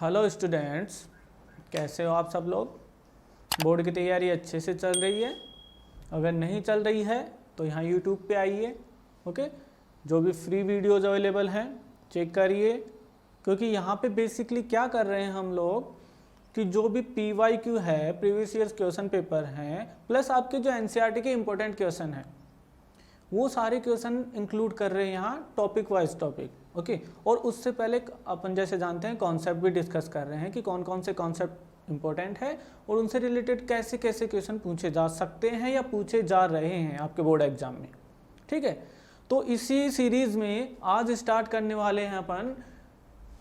Hello students, कैसे हो आप सब लोग। बोर्ड की तैयारी अच्छे से चल रही है? अगर नहीं चल रही है तो यहाँ यूट्यूब पे आइए, ओके। जो भी फ्री वीडियोज़ अवेलेबल हैं चेक करिए, क्योंकि यहाँ पे बेसिकली क्या कर रहे हैं हम लोग कि जो भी PYQ है, प्रीवियस ईयर्स क्वेश्चन पेपर हैं, प्लस आपके जो NCERT के इम्पोर्टेंट क्वेश्चन हैं, वो सारे क्वेश्चन इंक्लूड कर रहे हैं यहाँ टॉपिक वाइज टॉपिक, ओके। और उससे पहले अपन जैसे जानते हैं कॉन्सेप्ट भी डिस्कस कर रहे हैं कि कौन कौन से कॉन्सेप्ट इंपॉर्टेंट है और उनसे रिलेटेड कैसे कैसे क्वेश्चन पूछे जा सकते हैं या पूछे जा रहे हैं आपके बोर्ड एग्जाम में, ठीक है। तो इसी सीरीज में आज स्टार्ट करने वाले हैं अपन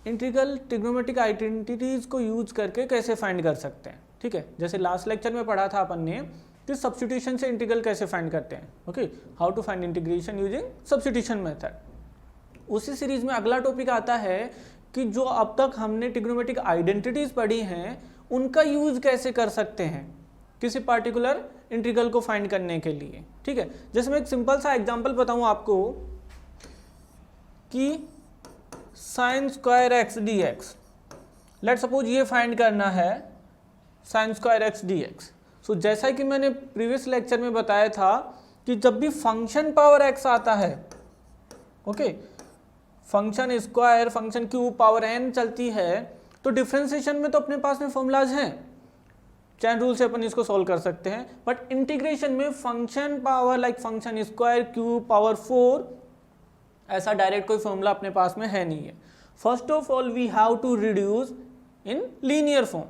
इंटीग्रल ट्रिग्नोमेट्रिक आइडेंटिटीज को यूज करके कैसे फाइंड कर सकते हैं, ठीक है। जैसे लास्ट लेक्चर में पढ़ा था अपन ने कि सब्स्टिट्यूशन से इंटीग्रल कैसे फाइंड करते हैं, okay, how to find integration using substitution method. उसी सीरीज में अगला टॉपिक आता है कि जो अब तक हमने ट्रिग्नोमेट्रिक आइडेंटिटीज पढ़ी हैं उनका यूज कैसे कर सकते हैं किसी पार्टिकुलर इंटीग्रल को फाइंड करने के लिए, ठीक है। जैसे मैं एक सिंपल सा एग्जांपल बताऊं आपको कि sine square x d x, let suppose ये फाइंड करना है sine square x d x. So जैसा कि मैंने प्रीवियस लेक्चर में बताया था कि जब भी फंक्शन पावर एक्स आता है, okay, function square function cube power n चलती है, तो डिफरेंशिएशन में तो अपने पास में फॉर्मूलाज हैं, चैन रूल से अपन इसको सॉल्व कर सकते हैं। बट इंटीग्रेशन में function power like function square cube power 4 ऐसा डायरेक्ट कोई फॉर्मूला अपने पास में है नहीं है। First of all we have to reduce in linear form,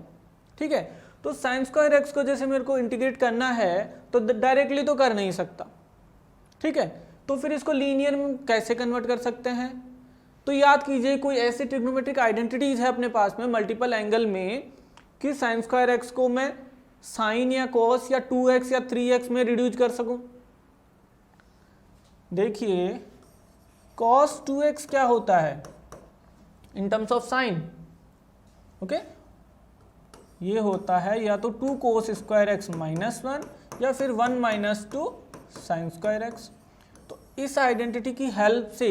ठीक है। तो साइन स्क्वायर एक्स को जैसे मेरे को इंटीग्रेट करना है तो डायरेक्टली तो कर नहीं सकता, ठीक है। तो फिर इसको लीनियर में कैसे कन्वर्ट कर सकते हैं? तो याद कीजिए कोई ऐसी ट्रिग्नोमेट्रिक आइडेंटिटीज है अपने पास में मल्टीपल एंगल में कि साइन स्क्वायर एक्स को मैं साइन या कॉस या 2x या 3x में रिड्यूस कर सकूं। देखिए कॉस 2x क्या होता है in terms of sine, okay, ये होता है या तो 2 cos स्क्वायर एक्स माइनस 1 या फिर 1 माइनस 2 साइन स्क्वायर एक्स। तो इस आइडेंटिटी की हेल्प से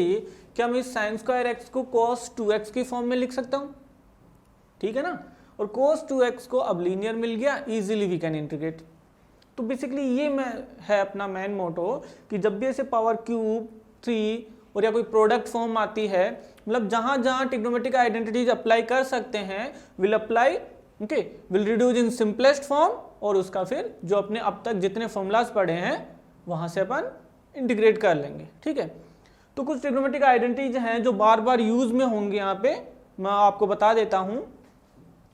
क्या मैं इस साइन स्क्वायर एक्स को cos 2x की फॉर्म में लिख सकता हूं, ठीक है ना। और cos 2x को अब लीनियर मिल गया, इजीली वी कैन इंटीग्रेट। तो बेसिकली ये है अपना मेन मोटो कि जब भी ऐसे पावर क्यूब 3 और या कोई प्रोडक्ट फॉर्म आती है, मतलब जहां जहां ट्रिग्नोमेट्रिक आइडेंटिटीज अप्लाई कर सकते हैं will apply, okay, will reduce in simplest form, और उसका फिर जो अपने अब तक जितने फॉर्मूलाज पढ़े हैं वहां से अपन इंटीग्रेट कर लेंगे, ठीक है। तो कुछ ट्रिग्नोमेट्रिक आइडेंटिटीज हैं जो बार बार यूज में होंगे, यहाँ पे मैं आपको बता देता हूं।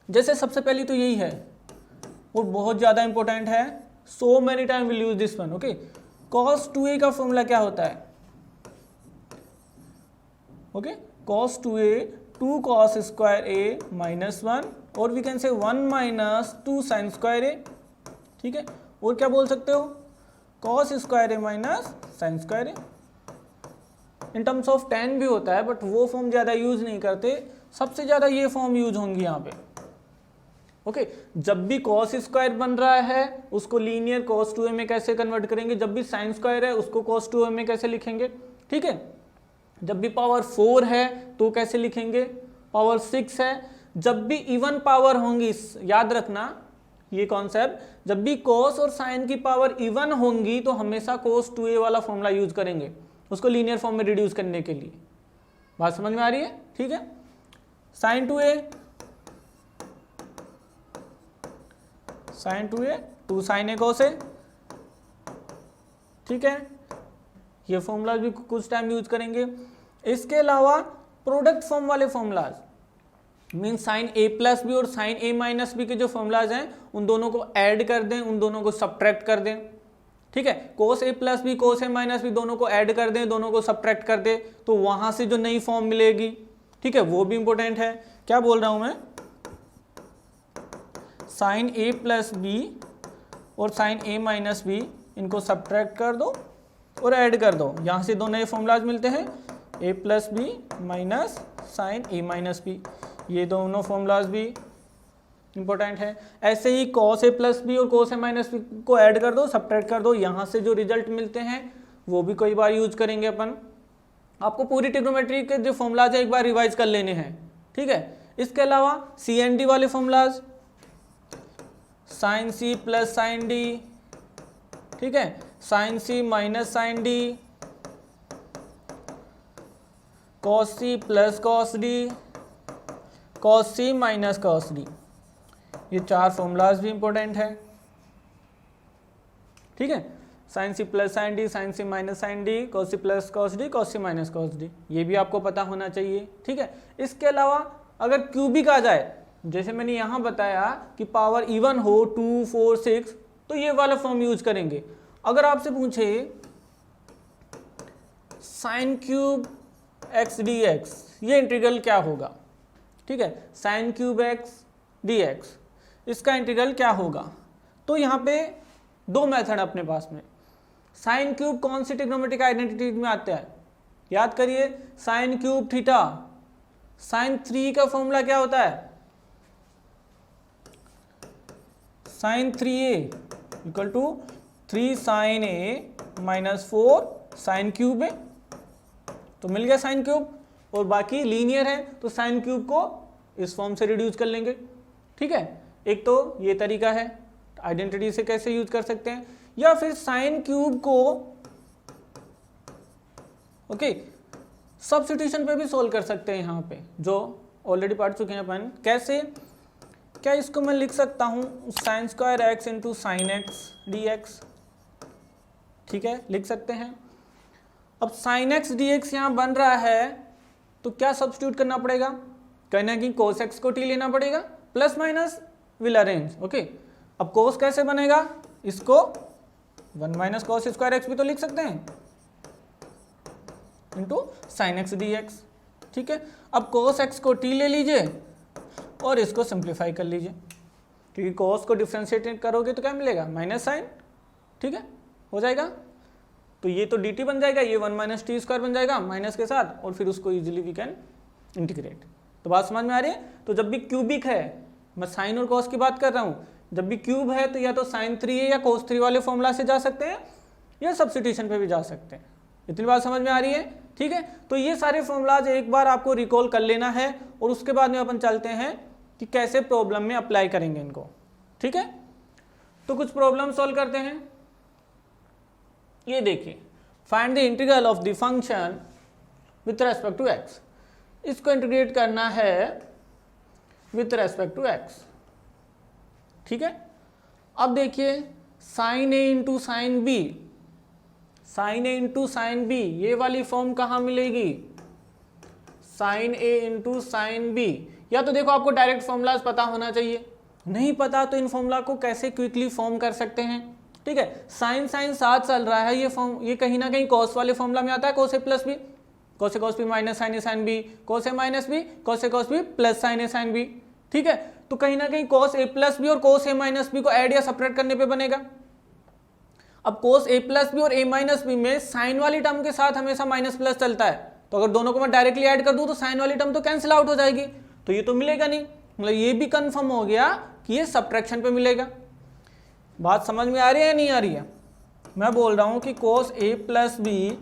जैसे सबसे पहली तो यही है और बहुत ज्यादा इंपॉर्टेंट है, so many time will use this one, okay. cos 2a का फॉर्मूला क्या होता है, okay, cos 2a 2 cos square a minus 1 और we can say 1 minus 2 sine square a, ठीक है। और क्या बोल सकते हो, cos square a minus sine square a। In terms of tan भी होता है बट वो फॉर्म ज़्यादा यूज नहीं करते, सबसे ज़्यादा ये फॉर्म यूज होंगी यहाँ पे, ओके। जब भी cos स्क्वायर बन रहा है उसको लीनियर cos 2a में कैसे कन्वर्ट करेंगे, जब भी साइन स्क्वायर है उसको cos 2a में कैसे लिखेंगे, ठीक है। जब भी पावर 4 है तो कैसे लिखेंगे, पावर 6 है। जब भी इवन पावर होंगी, याद रखना ये कॉन्सेप्ट, जब भी cos और साइन की पावर इवन होंगी तो हमेशा cos 2a वाला फॉर्मूला यूज करेंगे उसको लीनियर फॉर्म में रिड्यूस करने के लिए। बात समझ में आ रही है, ठीक है। Sine 2a 2 sine a cos a, ठीक है। ये फॉर्मूलाज भी कुछ टाइम यूज करेंगे। इसके अलावा प्रोडक्ट फॉर्म वाले formulas mean sine a plus B और साइन a माइनस बी के जो फॉर्मूलाज हैं उन दोनों को ऐड कर दें, उन दोनों को सब्ट्रैक्ट कर दें, ठीक है। cos a plus b cos a minus b दोनों को ऐड कर दें, दोनों को सब्ट्रैक्ट कर दें, तो वहां से जो नई फॉर्म मिलेगी, ठीक है, वो भी इंपॉर्टेंट है। क्या बोल रहा हूं मैं, साइन a प्लस बी और साइन a माइनस बी इनको सब्ट्रैक्ट कर दो और ऐड कर दो, यहाँ से दो नए फॉर्मूलाज मिलते हैं, a plus b minus sine a minus b, ये दोनों फॉर्मूलाज भी इंपॉर्टेंट है। ऐसे ही cos a प्लस बी और cos a माइनस बी को ऐड कर दो, सब्ट्रैक्ट कर दो, यहाँ से जो रिजल्ट मिलते हैं वो भी कई बार यूज करेंगे अपन। आपको पूरी ट्रिग्नोमेट्री के जो फॉर्मूलाज है एक बार रिवाइज कर लेने हैं, ठीक है। इसके अलावा सी एंड डी वाले formulas, sine c plus sine d, ठीक है, sine c minus sine d, cos c plus cos d, cos c minus cos d, ये 4 फॉर्मूलाज भी इंपॉर्टेंट है, ठीक है। Sine c plus sine d, sine c minus sine d, cos c plus cos d, cos c minus cos d, ये भी आपको पता होना चाहिए, ठीक है। इसके अलावा अगर क्यूबिक आ जाए, जैसे मैंने यहाँ बताया कि पावर इवन हो 2, 4, 6, तो ये वाला फॉर्म यूज करेंगे। अगर आपसे पूछे sign cube x d x, ये इंटीग्रल क्या होगा, ठीक है, sign cube x d x, इसका इंटीग्रल क्या होगा, तो यहाँ पे 2 मेथड अपने पास में। साइन क्यूब कौन सी ट्रिग्नोमेट्रिक आइडेंटिटी में आता है, याद करिए, साइन क्यूब थीटा, साइन 3 का फॉर्मूला क्या होता है, sine 3a equal to 3 sine a minus 4 sine cube a, तो मिल गया साइन क्यूब, और बाकी लीनियर है तो साइन क्यूब को इस फॉर्म से रिड्यूस कर लेंगे, ठीक है। एक तो ये तरीका है आइडेंटिटी से कैसे यूज कर सकते हैं, या फिर साइन क्यूब को ओके सब्स्टिट्यूशन पे भी सोल्व कर सकते हैं, यहाँ पे जो ऑलरेडी पढ़ चुके हैं अपन। कैसे, क्या इसको मैं लिख सकता हूँ sign square x into sine x d x, ठीक है, लिख सकते हैं। अब साइन एक्स डी एक्स यहाँ बन रहा है तो क्या सब्स्टिट्यूट करना पड़ेगा, कहना कि कोस एक्स को टी लेना पड़ेगा, plus minus will arrange, okay. अब कोस कैसे बनेगा, इसको 1 माइनस कॉस स्क्वायर एक्स भी तो लिख सकते हैं into sine x d x, ठीक है। अब कोस एक्स को टी ले लीजिए और इसको सिंप्लीफाई कर लीजिए, क्योंकि कोस को डिफ्रेंशिएट करोगे तो क्या मिलेगा, माइनस साइन, ठीक है, हो जाएगा। तो ये तो डी टी बन जाएगा, ये 1 माइनस टी स्क्वायर बन जाएगा माइनस के साथ, और फिर उसको इजीली वी कैन इंटीग्रेट। तो बात समझ में आ रही है। तो जब भी क्यूबिक है, मैं साइन और कॉस की बात कर रहा हूँ, जब भी क्यूब है तो या तो साइन 3a या कोस 3 वाले फॉर्मूला से जा सकते हैं, या सब्स्टिट्यूशन पे भी जा सकते हैं। इतनी बात समझ में आ रही है, ठीक है। तो ये सारे फॉर्मूलाज एक बार आपको रिकॉल कर लेना है, और उसके बाद में अपन चलते हैं कि कैसे प्रॉब्लम में अप्लाई करेंगे इनको, ठीक है। तो कुछ प्रॉब्लम सॉल्व करते हैं। ये देखिए, find the integral of the function with respect to x, इसको इंटीग्रेट करना है विथ रेस्पेक्ट टू एक्स, ठीक है। अब देखिए साइन ए इंटू साइन बी, साइन ए इंटू साइन बी, ये वाली फॉर्म कहाँ मिलेगी, साइन ए इंटू साइन बी। या तो देखो आपको डायरेक्ट फॉर्मूलाज पता होना चाहिए, नहीं पता तो इन फॉर्मूला को कैसे क्विकली फॉर्म कर सकते हैं, ठीक है। साइन साइन साथ चल रहा है, ये फॉर्म ये कहीं ना कहीं कॉस वाले फॉर्मूला में आता है, cos A plus B, cos A cos B minus sine A sine B, cos A minus B, cos A cos B plus sine A sine B, ठीक है। तो कहीं ना कहीं कॉस ए प्लस बी और कॉस ए माइनस बी को add या separate करने पे बनेगा। अब cos a प्लस बी और a माइनस बी में साइन वाली टर्म के साथ हमेशा माइनस प्लस चलता है, तो अगर दोनों को मैं डायरेक्टली ऐड कर दूं तो साइन वाली टर्म तो कैंसिल आउट हो जाएगी, तो ये तो मिलेगा नहीं, मतलब ये भी कंफर्म हो गया कि ये सब्ट्रैक्शन पे मिलेगा। बात समझ में आ रही है या नहीं आ रही है। मैं बोल रहा हूँ कि cos a प्लस बी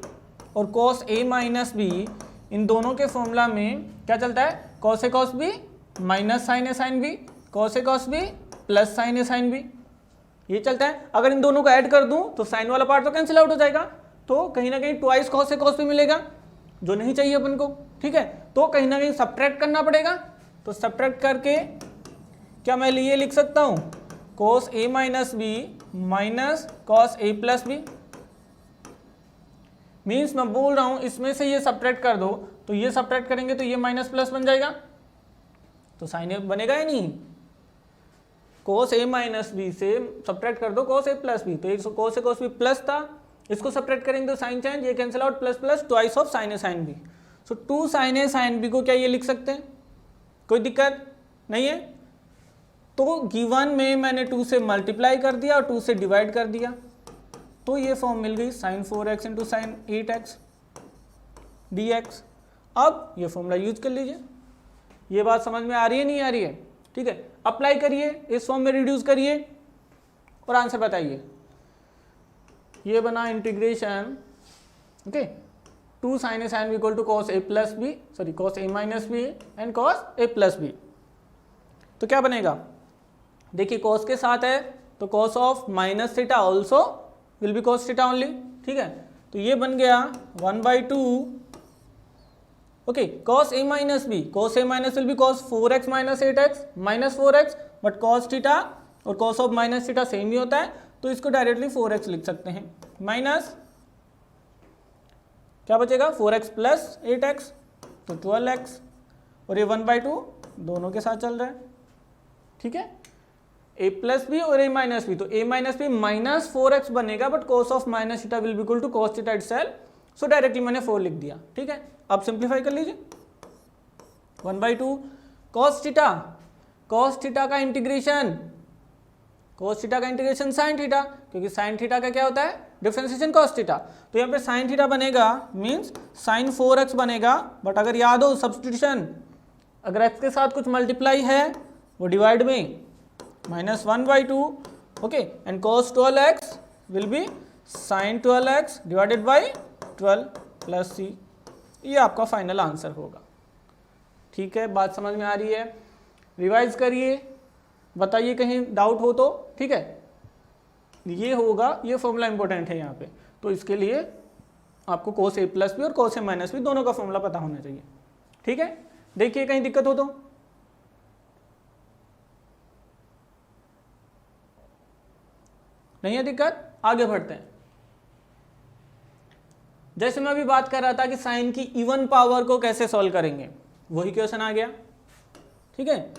और cos a माइनस बी, इन दोनों के फॉर्मूला में क्या चलता है, cos a cos b minus sine A sine b, cos a cos b plus sine A sine b, ये चलता है। अगर इन दोनों को ऐड कर दूं तो साइन वाला पार्ट तो कैंसिल आउट हो जाएगा, तो कहीं ना कहीं twice cos a cos b मिलेगा, जो नहीं चाहिए अपन को, ठीक है। तो कहीं ना कहीं सब्ट्रैक्ट करना पड़ेगा, तो सब्ट्रैक्ट करके क्या मैं ये लिख सकता हूँ cos a minus B minus cos a plus b, means मैं बोल रहा हूँ इसमें से ये सब्ट्रैक्ट कर दो, तो ये सब्ट्रैक्ट करेंगे तो ये माइनस प्लस बन जाएगा, तो साइन ए बनेगा या नहीं। cos a माइनस बी से सब्ट्रैक्ट कर दो cos a प्लस बी, तो एक cos a cos b plus था, इसको सब्ट्रैक्ट करेंगे तो साइन चेंज, ये cancel out, plus plus twice of sine A sine B. So 2 sine A sine B को क्या ये लिख सकते हैं, कोई दिक्कत नहीं है। तो गिवन में मैंने 2 से मल्टीप्लाई कर दिया और 2 से डिवाइड कर दिया, तो ये फॉर्म मिल गई sign 4x into sine 8x dx। अब ये फॉर्मूला यूज कर लीजिए। ये बात समझ में आ रही है नहीं आ रही है, ठीक है। अप्लाई करिए, इस फॉर्म में रिड्यूस करिए और आंसर बताइए। ये बना integration, okay, 2 sin A sin B equal to cos A plus B, sorry cos A minus B and cos A plus B. तो क्या बनेगा, देखिए cos के साथ है तो cos of minus theta also will be cos theta only, ठीक है। तो ये बन गया 1/2 okay cos A minus b, cos A minus will be cos 4x minus 8x minus 4x, but cos theta और cos of minus theta same ही होता है, तो इसको डायरेक्टली 4x लिख सकते हैं, माइनस क्या बचेगा 4x प्लस 8x तो 12x, और ये 1/2 दोनों के साथ चल रहा है, ठीक है। a प्लस बी और a माइनस बी, तो a minus B minus 4x बनेगा, but cos of minus theta will be equal to cos theta itself, so directly मैंने 4 लिख दिया, ठीक है। अब सिंप्लीफाई कर लीजिए, 1/2 cos थीटा का इंटीग्रेशन, cos थीटा का इंटीग्रेशन sin थीटा, क्योंकि sin थीटा का क्या होता है डिफरेंशिएशन cos थीटा, तो यहाँ पे sin थीटा बनेगा मीन्स sin 4x बनेगा, बट अगर याद हो सब्स्टिट्यूशन, अगर x के साथ कुछ मल्टीप्लाई है वो डिवाइड में -1/2 okay, and cos 12x will be sin 12x divided by 12 plus c, ये आपका फाइनल आंसर होगा, ठीक है। बात समझ में आ रही है, रिवाइज करिए, बताइए कहीं डाउट हो तो, ठीक है। ये होगा, ये फॉर्मूला इंपॉर्टेंट है यहाँ पे, तो इसके लिए आपको cos A प्लस बी और cos A माइनस बी दोनों का फॉर्मूला पता होना चाहिए, ठीक है। देखिए कहीं दिक्कत हो तो, नहीं है दिक्कत, आगे बढ़ते हैं। जैसे मैं अभी बात कर रहा था कि साइन की इवन पावर को कैसे सॉल्व करेंगे, वही क्वेश्चन आ गया, ठीक है।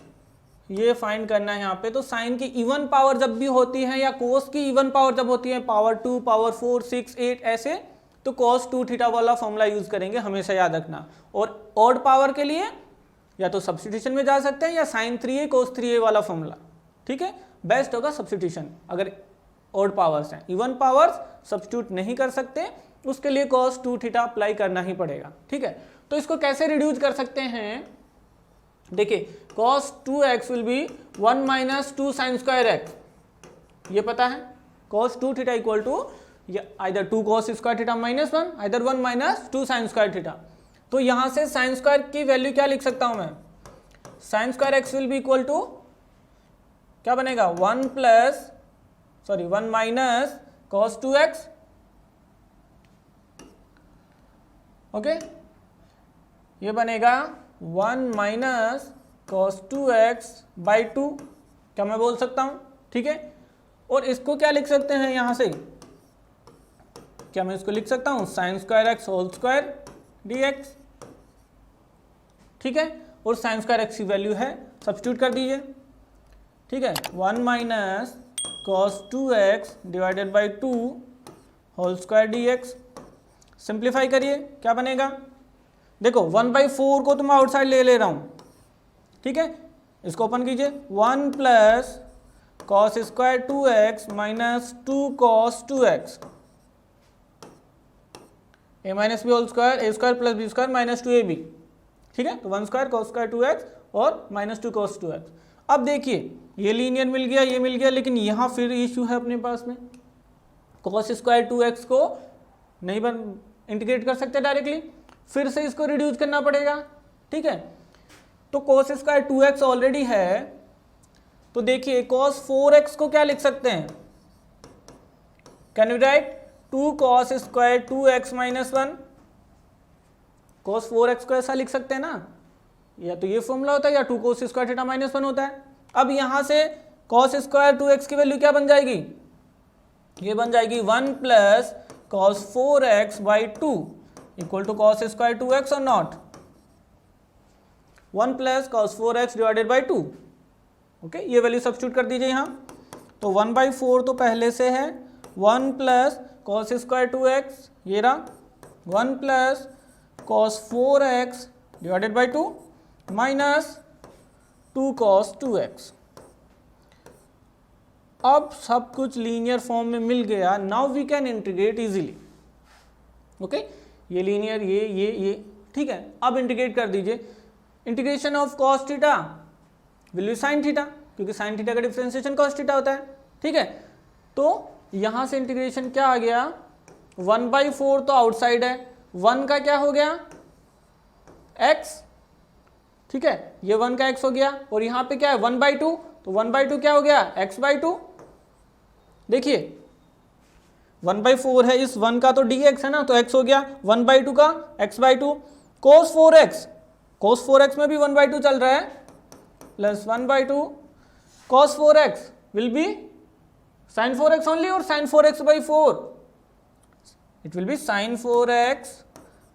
ये फाइंड करना है यहाँ पे, तो साइन की इवन पावर जब भी होती है या कोस की इवन पावर जब होती है, पावर 2, पावर 4, 6, 8 ऐसे, तो cos 2 थीटा वाला फॉर्मूला यूज करेंगे, हमेशा याद रखना। और ऑड पावर के लिए या तो सब्स्टिट्यूशन में जा सकते हैं या sin 3a cos 3a वाला फॉर्मूला, ठीक है। बेस्ट होगा सब्स्टिट्यूशन अगर ऑड पावर्स हैं, इवन पावर्स सब्स्टिट्यूट नहीं कर सकते, उसके लिए cos 2 थीटा अप्लाई करना ही पड़ेगा, ठीक है। तो इसको कैसे रिड्यूस कर सकते हैं, देखिए cos 2x will be 1 minus 2 sine square x, ये पता है, cos 2 theta equal to either 2 cos square theta minus 1, either 1 minus 2 sine square theta. तो यहां से साइन स्क्वायर की वैल्यू क्या लिख सकता हूं मैं, sine square x will be equal to क्या बनेगा 1 माइनस cos 2x ओके, ये बनेगा 1 माइनस cos 2x बाई 2, क्या मैं बोल सकता हूं, ठीक है। और इसको क्या लिख सकते हैं यहां से, क्या मैं इसको लिख सकता हूं sine square x whole square dx, ठीक है। और साइन स्क्वायर एक्स की वैल्यू है, सब्स्टिट्यूट कर दीजिए, ठीक है। 1 minus cos 2x divided by 2 whole square dx, simplify करिए, क्या बनेगा, देखो 1/4 को तो मैं आउटसाइड ले रहा हूं, ठीक है। इसको ओपन कीजिए, 1 plus cos square 2x minus 2 cos 2x, a minus B whole square, a square plus B square minus 2ab, ठीक है। तो 1 स्क्वायर cos स्क्वायर 2x और माइनस 2 cos 2x। अब देखिए ये लीनियर मिल गया, ये मिल गया, लेकिन यहाँ फिर इश्यू है अपने पास में, cos स्क्वायर 2x को नहीं इंटीग्रेट कर सकते डायरेक्टली, फिर से इसको रिड्यूस करना पड़ेगा, ठीक है। तो cos स्क्वायर 2x ऑलरेडी है, तो देखिए cos 4x को क्या लिख सकते हैं, can you right 2 cos square 2x minus 1, cos 4x को ऐसा लिख सकते हैं ना, या तो ये फॉर्मूला होता है या 2 cos स्क्वायर थीटा माइनस 1 होता है। अब यहां से cos स्क्वायर 2x की वैल्यू क्या बन जाएगी, ये बन जाएगी 1 plus cos 4x by 2 equal to cos square 2x और not 1 plus cos 4x divided by 2, okay. ये वैल्यू सब्स्टिट्यूट कर दीजिए यहाँ, तो 1/4 तो पहले से है, 1 प्लस cos स्क्वायर 2x ये रहा, 1 plus cos 4x divided by 2 minus 2 cos 2x। अब सब कुछ लीनियर फॉर्म में मिल गया, now we can integrate easily, okay. ये लीनियर ये ठीक है। अब इंटीग्रेट कर दीजिए, integration of cos theta will be sin theta, क्योंकि sin थीटा का डिफरेंशिएशन cos थीटा होता है, ठीक है। तो यहां से इंटीग्रेशन क्या आ गया, 1/4 तो आउटसाइड है, 1 का क्या हो गया x, ठीक है, ये 1 का x हो गया, और यहाँ पे क्या है 1/2, तो 1/2 क्या हो गया x/2। देखिए 1/4 है, इस 1 का तो dx है ना, तो x हो गया, 1/2 का x/2। cos 4x में भी 1/2 चल रहा है, plus 1/2 cos 4x will be sin 4x only, और sin 4x/4 it will be sin 4x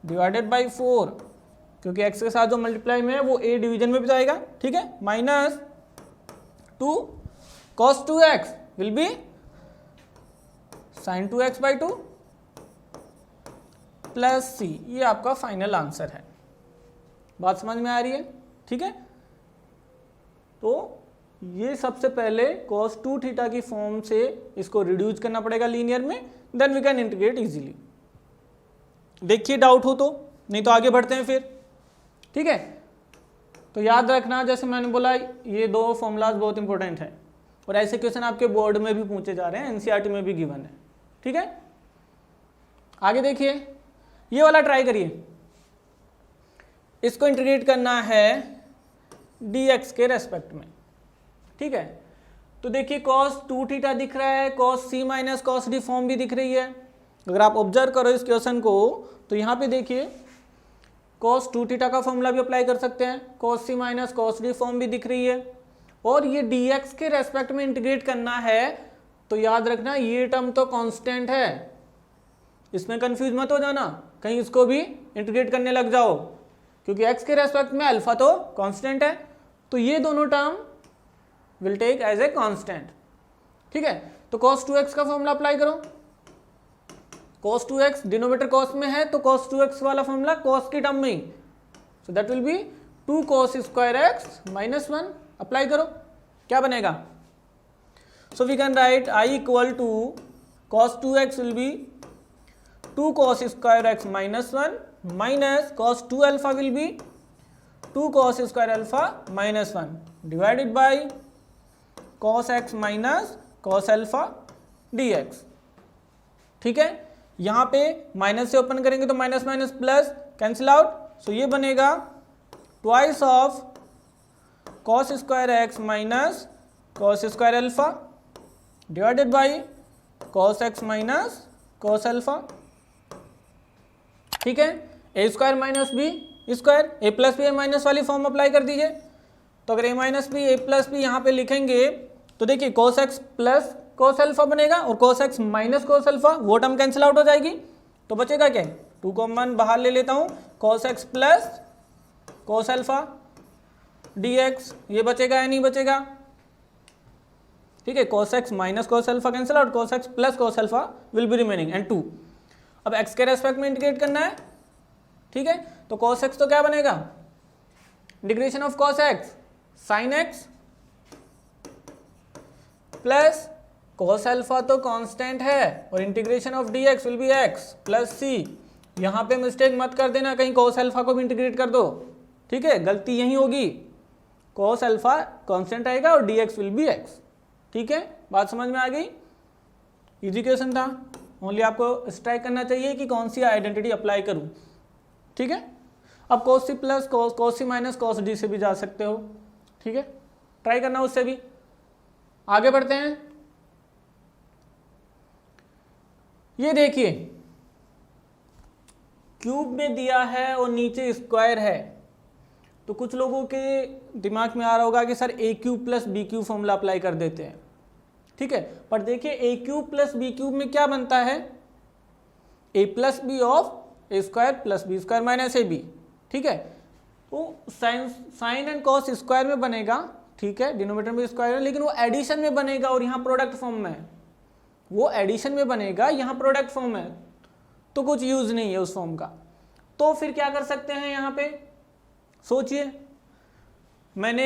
divided by 4, क्योंकि x के साथ जो मल्टीप्लाई में है वो a डिवीजन में भी जाएगा, ठीक है, minus 2 cos 2x will be sin 2x/2 plus c। ये आपका फाइनल आंसर है। बात समझ में आ रही है, ठीक है। तो ये सबसे पहले cos 2 थीटा की फॉर्म से इसको रिड्यूस करना पड़ेगा लीनियर में, then we can integrate easily. देखिए डाउट हो तो, नहीं तो आगे बढ़ते हैं फिर, ठीक है। तो याद रखना, जैसे मैंने बोला ये दो फॉर्मूलाज बहुत इंपॉर्टेंट है, और ऐसे क्वेश्चन आपके बोर्ड में भी पूछे जा रहे हैं, एनसीईआरटी में भी गिवन है, ठीक है। आगे देखिए, ये वाला ट्राई करिए, इसको इंटीग्रेट करना है dx के रेस्पेक्ट में, ठीक है। तो देखिए cos 2 थीटा दिख रहा है, cos c minus cos d form भी दिख रही है। अगर आप ऑब्जर्व करो इस क्वेश्चन को, तो यहाँ पे देखिए cos 2 थीटा का फॉर्मूला भी अप्लाई कर सकते हैं, cos c minus cos d form भी दिख रही है, और ये dx के रेस्पेक्ट में इंटीग्रेट करना है, तो याद रखना ये टर्म तो कांस्टेंट है, इसमें कंफ्यूज मत हो जाना, कहीं इसको भी इंटीग्रेट करने लग जाओ, क्योंकि x के रेस्पेक्ट में अल्फा तो कांस्टेंट है, तो ये दोनों term will take as a constant, ठीक है। तो cos 2x का फॉर्मूला अप्लाई करो, cos 2x डिनोमिनेटर cos में है, तो cos 2x वाला फॉर्मूला cos की टर्म में ही, so that will be 2 cos square x minus 1, apply करो, क्या बनेगा। So we can write I equal to cos 2x will be 2 cos square x minus 1 minus cos 2 alpha will be 2 cos square alpha minus 1 divided by cos x minus cos alpha dx, ठीक है। यहाँ पे minus से open करेंगे तो minus minus plus cancel out, so ये बनेगा twice of cos square x minus cos square alpha divided by cos x minus cos alpha, ठीक है। A square minus b square, a plus b a minus वाली form apply कर दीजिए, तो अगर a minus b a plus b यहाँ पे लिखेंगे तो देखिए cos x plus cos alpha बनेगा, और cos x minus cos alpha वो टर्म कैंसिल आउट हो जाएगी, तो बचेगा क्या, 2 कॉमन बाहर ले लेता हूँ, cos x plus cos alpha dx, ये बचेगा या नहीं बचेगा, ठीक है। cos x minus cos alpha cancel out, cos x plus cos alpha will be remaining and 2, अब x के रेस्पेक्ट में इंटीग्रेट करना है, ठीक है। तो cos x तो क्या बनेगा, integration of cos x sin x plus cos alpha तो कांस्टेंट है, और integration of dx will be x plus c। यहाँ पे मिस्टेक मत कर देना, कहीं cos अल्फा को भी इंटीग्रेट कर दो, ठीक है, गलती यही होगी, cos अल्फा कांस्टेंट आएगा और dx विल बी x, ठीक है। बात समझ में आ गई, इजी क्वेश्चन था, ओनली आपको स्ट्राइक करना चाहिए कि कौन सी आइडेंटिटी अप्लाई करूं, ठीक है। अब cos c plus cos c minus cos d से भी जा सकते हो, ठीक है, ट्राई करना उससे भी। आगे बढ़ते हैं, ये देखिए क्यूब में दिया है और नीचे स्क्वायर है, तो कुछ लोगों के दिमाग में आ रहा होगा कि sir a cube plus b cube formula apply कर देते हैं, ठीक है, पर देखिए a cube plus b cube में क्या बनता है, a plus b of a square plus B square minus a b, ठीक है। तो साइन एंड कॉस स्क्वायर में बनेगा, ठीक है, डिनोमिनेटर में स्क्वायर है, लेकिन वो एडिशन में बनेगा और यहाँ प्रोडक्ट फॉर्म में है, वो एडिशन में बनेगा, यहाँ प्रोडक्ट फॉर्म है, तो कुछ यूज नहीं है उस फॉर्म का। तो फिर क्या कर सकते हैं, यहाँ पे सोचिए, मैंने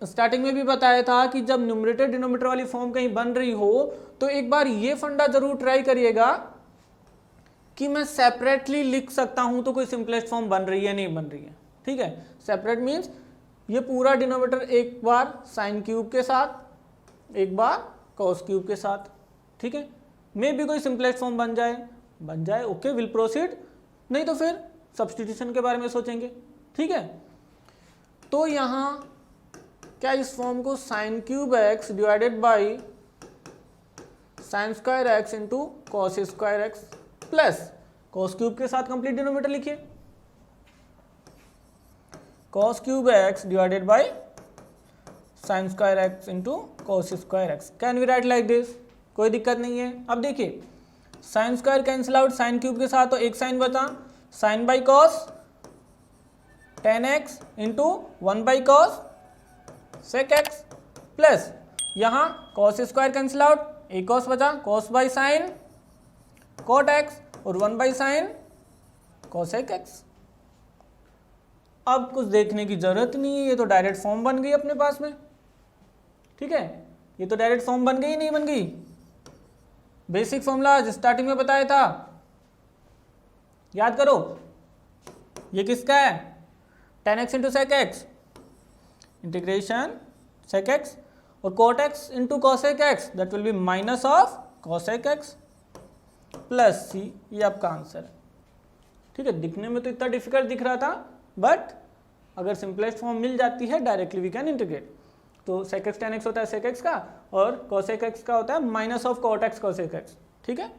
स्टार्टिंग में भी बताया था कि जब न्यूमरेटर डिनोमिनेटर वाली फॉर्म कहीं बन रही हो तो एक बार ये फंडा जरूर ट्राई करिएगा कि मैं सेपरेटली लिख सकता हूं तो कोई सिंपलेस्ट फॉर्म बन रही है नहीं बन रही है, ठीक है। सेपरेट मीन्स ये पूरा डिनोमिनेटर एक बार साइन क्यूब के साथ, एक बार कॉस क्यूब के साथ, ठीक है, मे भी कोई सिंपलेस्ट फॉर्म बन जाए, ओके, विल प्रोसीड, नहीं तो फिर सब्स्टिट्यूशन के बारे में सोचेंगे। ठीक है, तो यहाँ क्या इस फॉर्म को sine cube x divided by sine square x into cos square x plus cos cube के साथ कंप्लीट डिनोमिनेटर लिखिए, cos cube x divided by sine square x into cos square x. Can we write like this? कोई दिक्कत नहीं है। अब देखिए sine square cancel out, sine cube के साथ तो एक साइन बचा, sine by cos tan x into one by cosec x plus यहाँ कॉस स्क्वायर कैंसिल आउट, एक कॉस बचा, cos by sine cot x और one by sine cosec x. अब कुछ देखने की जरूरत नहीं है, ये तो डायरेक्ट फॉर्म बन गई अपने पास में। ठीक है, ये तो डायरेक्ट फॉर्म बन गई, नहीं बन गई? बेसिक फॉर्मूला स्टार्टिंग में बताया था, याद करो। ये किसका है? Tan x into sec x integration sec x और cot x into cosec x, that will be minus of cosec x plus c. ये आपका आंसर है। ठीक है, दिखने में तो इतना डिफिकल्ट दिख रहा था, बट अगर सिंपलेस्ट फॉर्म मिल जाती है डायरेक्टली वी कैन इंटीग्रेट। तो सेक एक्स टेन एक्स होता है सेक एक्स का और कॉसेक एक्स का होता है minus of cot x cosec x. ठीक है,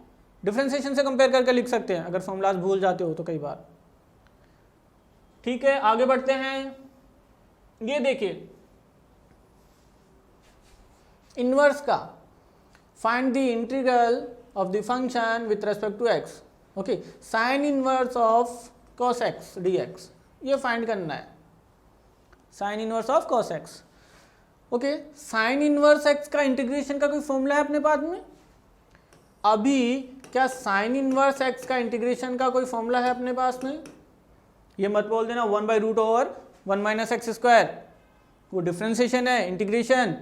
डिफरेंशिएशन से कंपेयर करके लिख सकते हैं अगर फॉर्मूलाज भूल जाते हो तो कई बार। ठीक है, आगे बढ़ते हैं। ये देखिए इनवर्स का, find the integral of the function with respect to x. Okay, sine inverse of cos x d x, ये फाइंड करना है, sine inverse of cos x. Okay, sine inverse x का इंटीग्रेशन का कोई फॉर्मूला है अपने पास में? अभी क्या साइन इनवर्स एक्स का इंटीग्रेशन का कोई फॉर्मूला है अपने पास में? ये मत बोल देना one by root over one minus x square, वो डिफ्रेंसिएशन है, इंटीग्रेशन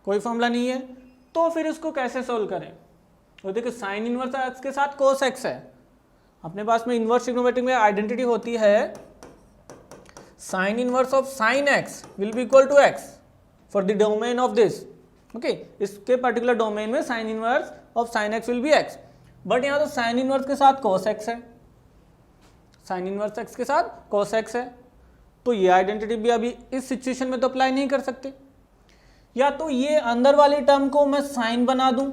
कोई फॉर्मूला नहीं है। तो फिर इसको कैसे सोल्व करें? तो देखिए साइन इनवर्स एक्स के साथ कोस एक्स है, अपने पास में इनवर्स ट्रिग्नोमेट्रिक में आइडेंटिटी होती है sine inverse of sine x will be equal to x for the domain of this. Okay, इसके पर्टिकुलर डोमेन में sine inverse of sine x will be x, but यहाँ तो साइन इनवर्स के साथ cos x है, sine inverse x के साथ cos x है, तो ये आइडेंटिटी भी अभी इस सिचुएशन में तो अप्लाई नहीं कर सकते। या तो ये अंदर वाली टर्म को मैं साइन बना दूं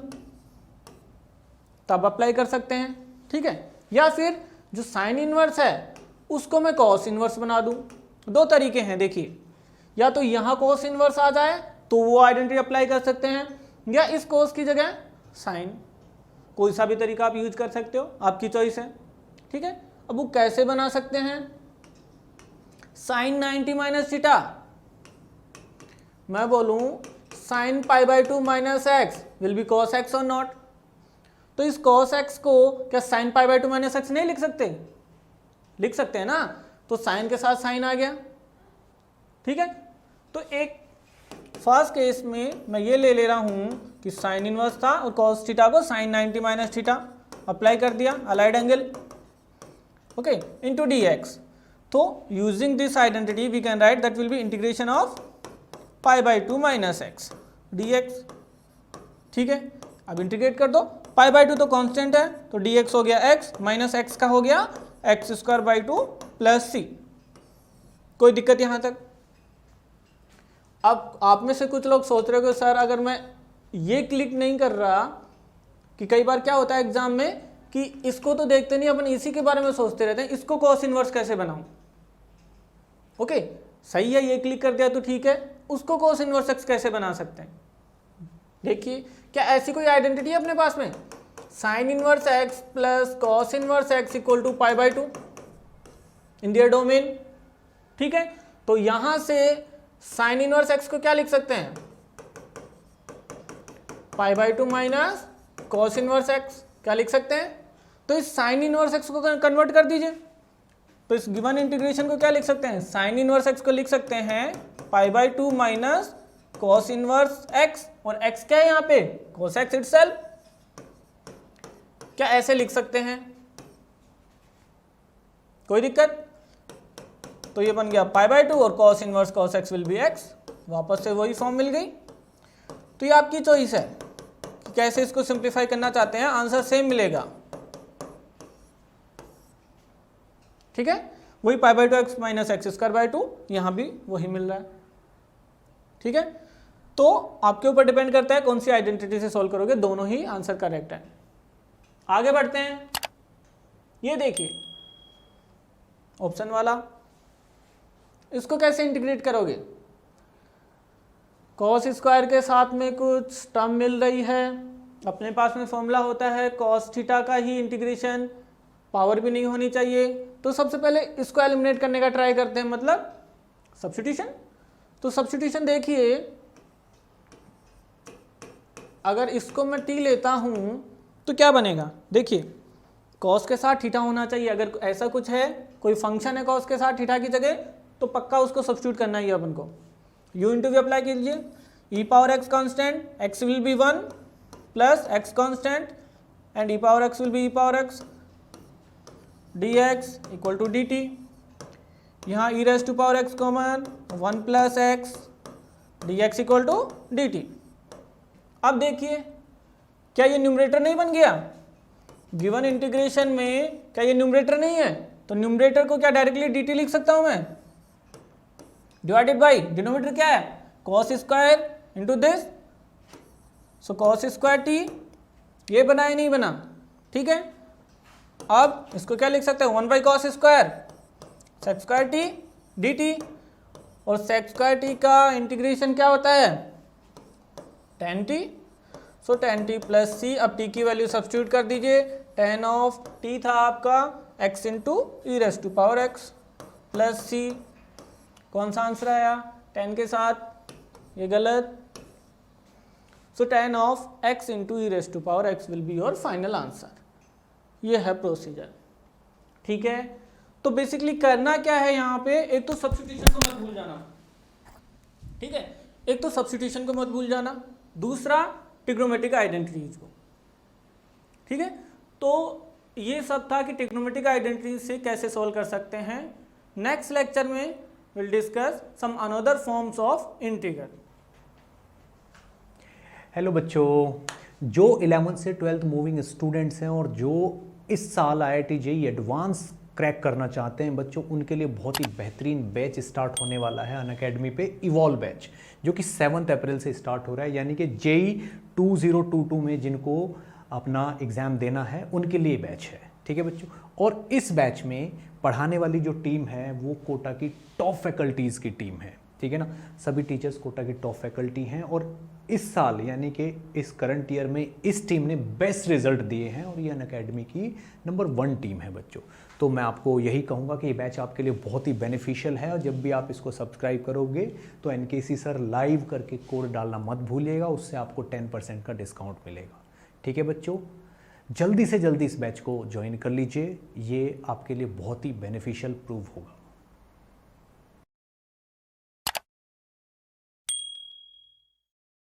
तब अप्लाई कर सकते हैं। ठीक है, या फिर जो साइन इनवर्स है उसको मैं कॉस इनवर्स बना दूं। दो तरीके हैं देखिए, या तो यहाँ कॉस इनवर्स आ जाए तो वो आइडेंटिटी अप्लाई कर सकते हैं, या इस कॉस की जगह साइन, कोई सा भी तरीका आप यूज कर सकते हो, आपकी चॉइस है। ठीक है, अब वो कैसे बना सकते हैं? साइन 90 माइनस थीटा, मैं बोलूं sine pi by 2 minus x will B cos x और नॉट, तो इस कॉस एक्स को क्या sine pi by 2 minus x नहीं लिख सकते? लिख सकते हैं ना, तो साइन के साथ साइन आ गया। ठीक है, तो एक फर्स्ट केस में मैं ये ले रहा हूं कि साइन इनवर्स था और कॉस थीटा को साइन 90 माइनस थीटा अप्लाई कर दिया, allied angle, okay, into dx। तो using this identity we can write that will be integration of pi by 2 minus x dx। ठीक है, अब इंटीग्रेट कर दो, पाई बाई 2 तो कांस्टेंट है, तो dx हो गया x माइनस एक्स का हो गया एक्स स्क्वायर बाई 2 प्लस सी। कोई दिक्कत यहां तक? अब आप में से कुछ लोग सोच रहे हो सर अगर मैं ये क्लिक नहीं कर रहा, कि कई बार क्या होता है एग्जाम में कि इसको तो देखते नहीं, अपन इसी के बारे में सोचते रहते हैं, इसको कॉस इनवर्स कैसे बनाऊं? ओके, सही है, ये क्लिक कर दिया तो ठीक है, उसको कॉस इनवर्स एक्स कैसे बना सकते हैं? देखिए, क्या ऐसी कोई आइडेंटिटी है अपने पास में? Sine inverse x plus cos inverse x equal to pi by 2 in their domain. ठीक है, तो यहां से साइन इनवर्स एक्स को क्या लिख सकते हैं? पाई by 2 minus cos inverse x, क्या लिख सकते हैं? तो इस साइन इनवर्स एक्स को कन्वर्ट कर दीजिए, तो इस गिवन इंटीग्रेशन को क्या लिख सकते हैं? साइन इनवर्स एक्स को लिख सकते हैं पाई by 2 minus cos inverse x, और एक्स क्या है यहाँ पे? Cos x itself. क्या ऐसे लिख सकते हैं? कोई दिक्कत? तो ये बन गया पाई बाई 2 और cos inverse cos x will be x, वापस से वही फॉर्म मिल गई। तो ये आपकी चॉइस है कि कैसे इसको सिंप्लीफाई करना चाहते हैं, आंसर सेम मिलेगा। ठीक है, वही पाई by 2 x minus x square by 2, यहाँ भी वही मिल रहा है। ठीक है, तो आपके ऊपर डिपेंड करता है कौन सी आइडेंटिटी से सॉल्व करोगे, दोनों ही आंसर करेक्ट है। आगे बढ़ते हैं, ये देखिए ऑप्शन वाला, इसको कैसे इंटीग्रेट करोगे? कॉस स्क्वायर के साथ में कुछ टर्म मिल रही है, अपने पास में फॉर्मूला होता है कॉस थीटा का ही इंटीग्रेशन, पावर भी नहीं होनी चाहिए। तो सबसे पहले इसको एलिमिनेट करने का ट्राई करते हैं, मतलब सब्स्टिट्यूशन। तो सब्स्टिट्यूशन देखिए, अगर इसको मैं टी लेता हूं तो क्या बनेगा? देखिए कॉस के साथ थीटा होना चाहिए, अगर ऐसा कुछ है, कोई फंक्शन है कॉस के साथ थीटा की जगह, तो पक्का उसको सब्स्टिट्यूट करना ही है अपन को। यू इंटू वी अप्लाई कीजिए, e power x constant, x will be 1 plus x constant and e power x will be e power x d x equal to d t. यहाँ e raise to power x common, 1 plus x d x equal to d t. अब देखिए क्या ये numerator नहीं बन गया? Given integration में क्या ये न्यूमरेटर नहीं है? तो न्यूमरेटर को क्या डायरेक्टली डी टी लिख सकता हूं मैं, डिवाइडेड बाई डिनोमिनेटर क्या है, cos square into this, so cos square T. ये बना या नहीं बना? ठीक है, अब इसको क्या लिख सकते हैं, 1 बाई cos square sec square t d t, और सेक स्क्वायर टी का इंटीग्रेशन क्या होता है, tan t, so tan t plus C. अब t की वैल्यू सब्स्टिट्यूट कर दीजिए, tan ऑफ t था आपका x into e raise to power x plus c. कौन सा आंसर आया tan के साथ? ये गलत, so tan of x into e raise to power x will be your final answer. ये है प्रोसीजर। ठीक है, तो बेसिकली करना क्या है यहाँ पे, एक तो सब्स्टिट्यूशन को मत भूल जाना। ठीक है, एक तो सब्स्टिट्यूशन को मत भूल जाना, दूसरा ट्रिग्नोमेट्रिक आइडेंटिटीज को। ठीक है, तो ये सब था कि ट्रिग्नोमेट्रिक आइडेंटिटीज से कैसे सॉल्व कर सकते हैं। नेक्स्ट लेक्चर में will discuss some another forms of integral. Hello बच्चों, जो 11th से 12th मूविंग स्टूडेंट्स हैं और जो इस साल IIT JEE एडवांस क्रैक करना चाहते हैं बच्चों, उनके लिए बहुत ही बेहतरीन बैच स्टार्ट होने वाला है अनअकैडमी पे, इवॉल्व बैच, जो कि 7 अप्रैल से स्टार्ट हो रहा है। यानी कि JEE 2022 में जिनको अपना एग्ज़ाम देना है उनके लिए बैच है। ठीक है बच्चों, और इस बैच में पढ़ाने वाली जो टीम है वो कोटा की टॉप फैकल्टीज़ की टीम है। ठीक है ना, सभी टीचर्स कोटा की टॉप फैकल्टी हैं और इस साल यानी कि इस करंट ईयर में इस टीम ने बेस्ट रिजल्ट दिए हैं और ये अनअकैडमी की नंबर 1 टीम है बच्चों। तो मैं आपको यही कहूँगा कि ये बैच आपके लिए बहुत ही बेनिफिशियल है, और जब भी आप इसको सब्सक्राइब करोगे तो NKC सर लाइव करके कोड डालना मत भूलिएगा, उससे आपको 10% का डिस्काउंट मिलेगा। ठीक है बच्चों, जल्दी से जल्दी इस बैच को ज्वाइन कर लीजिए, ये आपके लिए बहुत ही बेनिफिशियल प्रूव होगा।